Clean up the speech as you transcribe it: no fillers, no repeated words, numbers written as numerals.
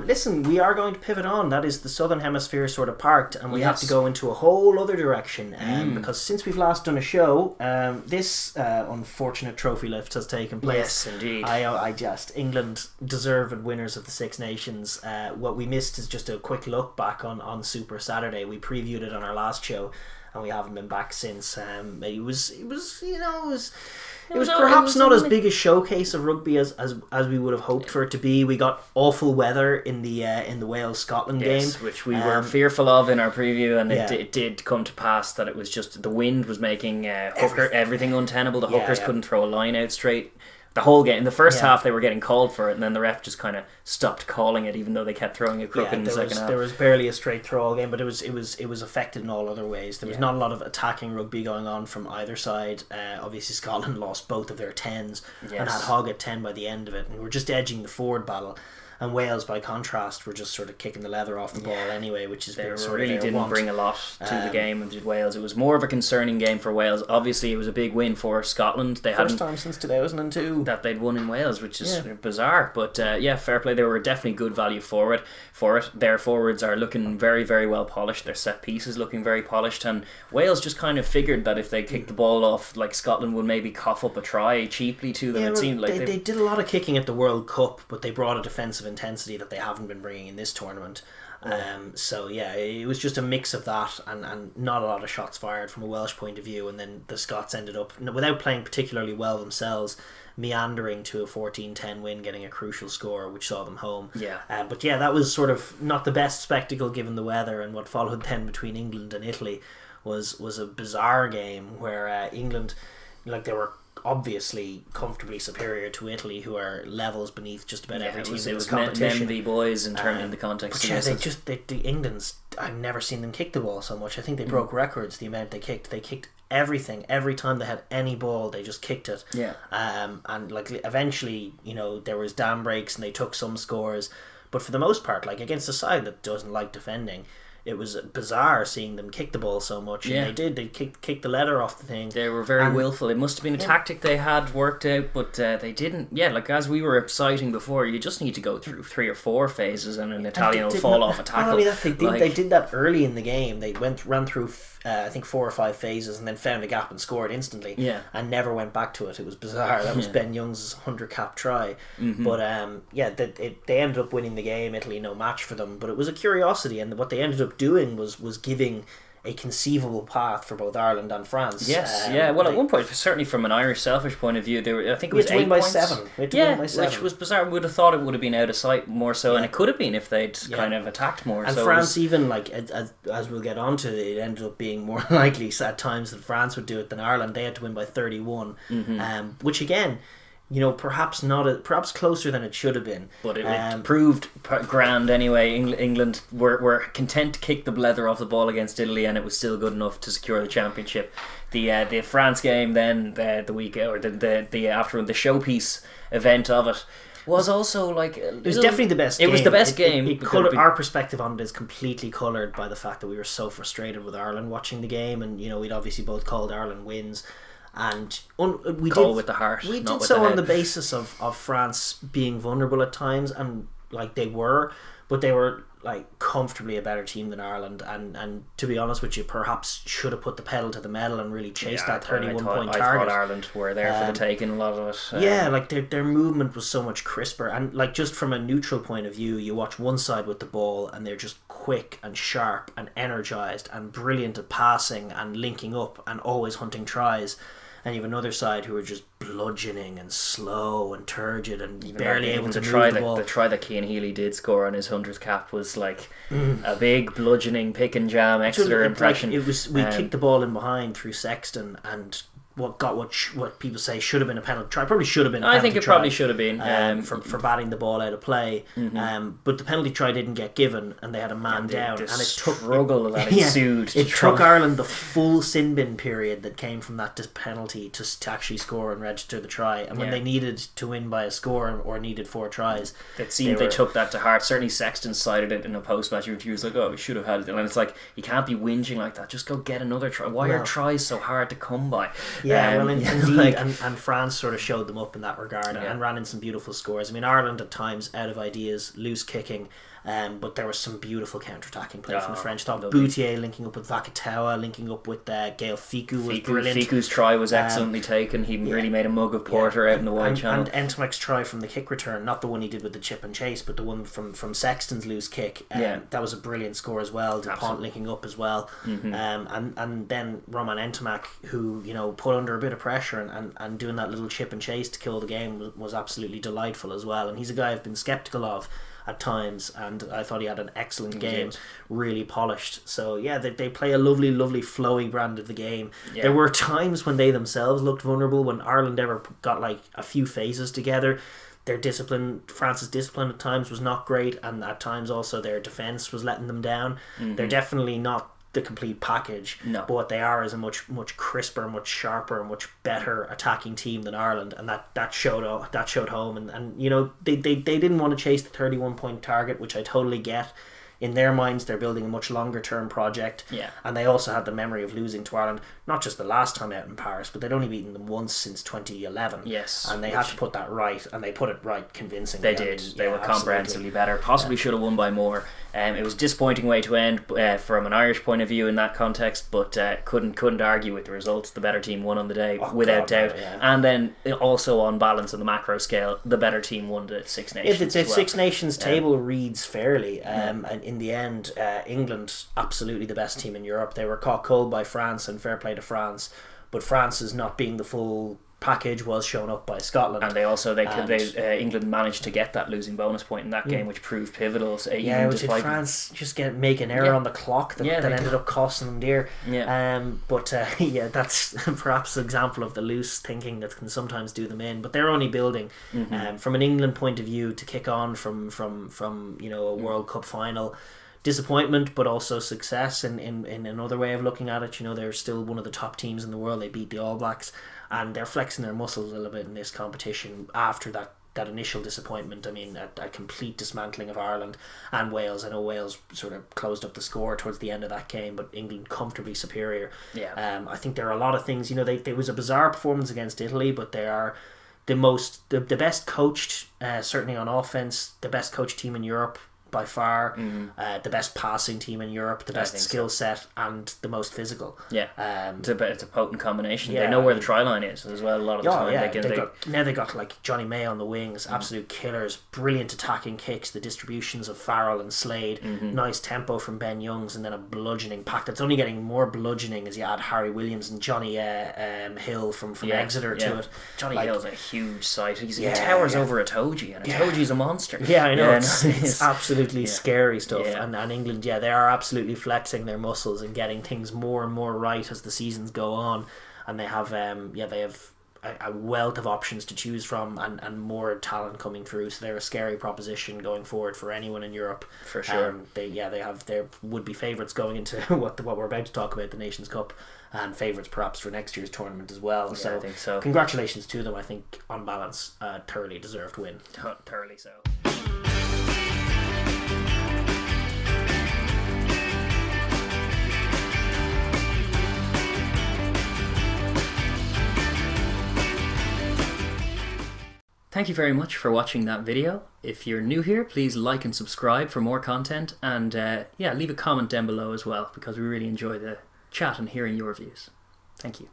Listen, we are going to pivot on. That is the Southern Hemisphere sort of parked, and we have to go into a whole other direction. Because since we've last done a show, this unfortunate trophy lift has taken place. Yes, indeed. England deserved winners of the Six Nations. What we missed is just a quick look back on Super Saturday. We previewed it on our last show, and we haven't been back since. It was perhaps not as big a showcase of rugby as we would have hoped for it to be. We got awful weather in the Wales-Scotland game, which we were fearful of in our preview, and it did come to pass that it was just the wind was making everything untenable. The hookers couldn't throw a line out straight. The whole game, in the first half, they were getting called for it, and then the ref just kind of stopped calling it, even though they kept throwing it crooked in the second half. There was barely a straight throw all game, but it was affected in all other ways. There was not a lot of attacking rugby going on from either side. Obviously, Scotland lost both of their 10s and had Hogg at 10 by the end of it, and were just edging the forward battle. And Wales, by contrast, were just sort of kicking the leather off the ball anyway, which is really didn't bring a lot to the game, did Wales. It was more of a concerning game for Wales. Obviously, it was a big win for Scotland. First time since 2002 that they'd won in Wales, which is bizarre. But fair play. They were definitely good value for it. Their forwards are looking very, very well polished. Their set pieces looking very polished, and Wales just kind of figured that if they kicked the ball off, like Scotland would maybe cough up a try cheaply to them. It seemed like they did a lot of kicking at the World Cup, but they brought a defensive intensity that they haven't been bringing in this tournament. It was just a mix of that and not a lot of shots fired from a Welsh point of view, and then the Scots ended up, without playing particularly well themselves, meandering to a 14-10 win, getting a crucial score which saw them home. That was sort of not the best spectacle given the weather, and what followed then between England and Italy was a bizarre game where England, they were obviously comfortably superior to Italy, who are levels beneath just about every team in this competition. Men v boys in the context. England's, I've never seen them kick the ball so much. I think they broke records the amount they kicked. They kicked everything. Every time they had any ball, they just kicked it. Eventually, there was dam breaks and they took some scores, but for the most part, against a side that doesn't like defending, it was bizarre seeing them kick the ball so much, and they kicked the leather off the thing. They were very willful. It must have been a tactic they had worked out, but they didn't. As we were citing before, you just need to go through 3 or 4 phases and an Italian will fall off a tackle. Not only that, they did that early in the game. They ran through I think 4 or 5 phases and then found a gap and scored instantly, and never went back to it. It was bizarre. That was Ben Young's 100-cap try. But they ended up winning the game. Italy, no match for them, but it was a curiosity, and what they ended up doing was giving a conceivable path for both Ireland and France. At one point, certainly from an Irish selfish point of view, I think it was 8 points. Which was bizarre. We would have thought it would have been out of sight more so, and it could have been if they'd kind of attacked more. And France, even as we'll get onto, it ended up being more likely at times that France would do it than Ireland. They had to win by 31, which again, perhaps perhaps closer than it should have been. But it proved grand anyway. England were content to kick the leather off the ball against Italy, and it was still good enough to secure the championship. The France game then, the week or the after the showpiece event of it was also it was definitely the best game. It was the best game. Our perspective on it is completely coloured by the fact that we were so frustrated with Ireland watching the game, and we'd obviously both called Ireland wins. And we did with the heart. We did so on the basis of France being vulnerable at times, and they were, but they were comfortably a better team than Ireland, and to be honest with you, perhaps should have put the pedal to the metal and really chased that 31-point target. I thought Ireland were there for the taking, a lot of it. Their movement was so much crisper, and just from a neutral point of view, you watch one side with the ball and they're just quick and sharp and energised and brilliant at passing and linking up and always hunting tries. And you have another side who are just bludgeoning and slow and turgid and even barely able to move the ball. The try that Cian Healy did score on his 100th cap was a big bludgeoning pick and jam Exeter impression. We kicked the ball in behind through Sexton, and what people say should have been a penalty try. Probably should have been a penalty try. I think it probably should have been. For batting the ball out of play. But the penalty try didn't get given, and they had a man down. And it took struggle that ensued. It took Ireland the full sin bin period that came from that penalty to actually score and register the try. And when they needed to win by a score or needed 4 tries, it seemed they took that to heart. Certainly Sexton cited it in a post-match interview. He was like, we should have had it. And it's you can't be whinging like that. Just go get another try. Why are tries so hard to come by? Yeah, well, indeed, like, and France sort of showed them up in that regard and ran in some beautiful scores. I mean, Ireland at times out of ideas, loose kicking, but there was some beautiful counter-attacking play from the French. Thought Boutier linking up with Vakatawa, linking up with Gael Ficou was brilliant. Ficou's try was excellently taken. He really made a mug of porter out in the wide channel. And Entomac's try from the kick return, not the one he did with the chip and chase, but the one from Sexton's loose kick. That was a brilliant score as well. DuPont linking up as well. And then Roman Entomac, who put under a bit of pressure and doing that little chip and chase to kill the game was absolutely delightful as well. And he's a guy I've been sceptical of at times, and I thought he had an excellent game, really polished. So yeah, they play a lovely flowy brand of the game. There were times when they themselves looked vulnerable, when Ireland ever got like a few phases together. Their discipline, France's discipline at times was not great, and at times also their defence was letting them down. They're definitely not the complete package, but what they are is a much crisper, much sharper, much better attacking team than Ireland, and that showed home. And they didn't want to chase the 31-point target, which I totally get. In their minds, they're building a much longer term project, and they also had the memory of losing to Ireland, not just the last time out in Paris, but they'd only beaten them once since 2011. Yes, and they had to put that right, and they put it right convincingly. They did. They were comprehensively better. Possibly should have won by more. It was a disappointing way to end from an Irish point of view in that context, but couldn't argue with the results. The better team won on the day, without doubt. And then also on balance on the macro scale, the better team won the Six Nations. The Six Nations table reads fairly, and in the end, England absolutely the best team in Europe. They were caught cold by France, and fair play to France, but France's not being the full package was shown up by Scotland, and England managed to get that losing bonus point in that game, which proved pivotal. Did France just make an error on the clock that ended up costing them dear? That's perhaps an example of the loose thinking that can sometimes do them in. But they're only building from an England point of view to kick on from a World Cup final. Disappointment, but also success in another way of looking at it. They're still one of the top teams in the world. They beat the All Blacks, and they're flexing their muscles a little bit in this competition after that initial disappointment. I mean, a complete dismantling of Ireland and Wales. I know Wales sort of closed up the score towards the end of that game, but England comfortably superior. I think there are a lot of things. There was a bizarre performance against Italy, but they are the best coached, certainly on offense, the best coached team in Europe by far, the best passing team in Europe, the best skill set, and the most physical. It's a potent combination. They know where the try line is as well a lot of the time. They got like Johnny May on the wings, absolute killers, brilliant attacking kicks, the distributions of Farrell and Slade, nice tempo from Ben Youngs, and then a bludgeoning pack that's only getting more bludgeoning as you add Harry Williams and Johnny Hill from Exeter to it. Johnny Hill's a huge sight. He towers over Itoji, and Itoji's a monster. Yeah, I know. It's absolutely scary stuff, and England, they are absolutely flexing their muscles and getting things more and more right as the seasons go on, and they have a wealth of options to choose from and more talent coming through. So they're a scary proposition going forward for anyone in Europe, for sure. They have their would-be favourites going into what we're about to talk about, the Nations Cup, and favourites perhaps for next year's tournament as well. I think so. Congratulations to them. I think on balance, thoroughly deserved win. Thoroughly so. Thank you very much for watching that video. If you're new here, please like and subscribe for more content, and leave a comment down below as well, because we really enjoy the chat and hearing your views. Thank you.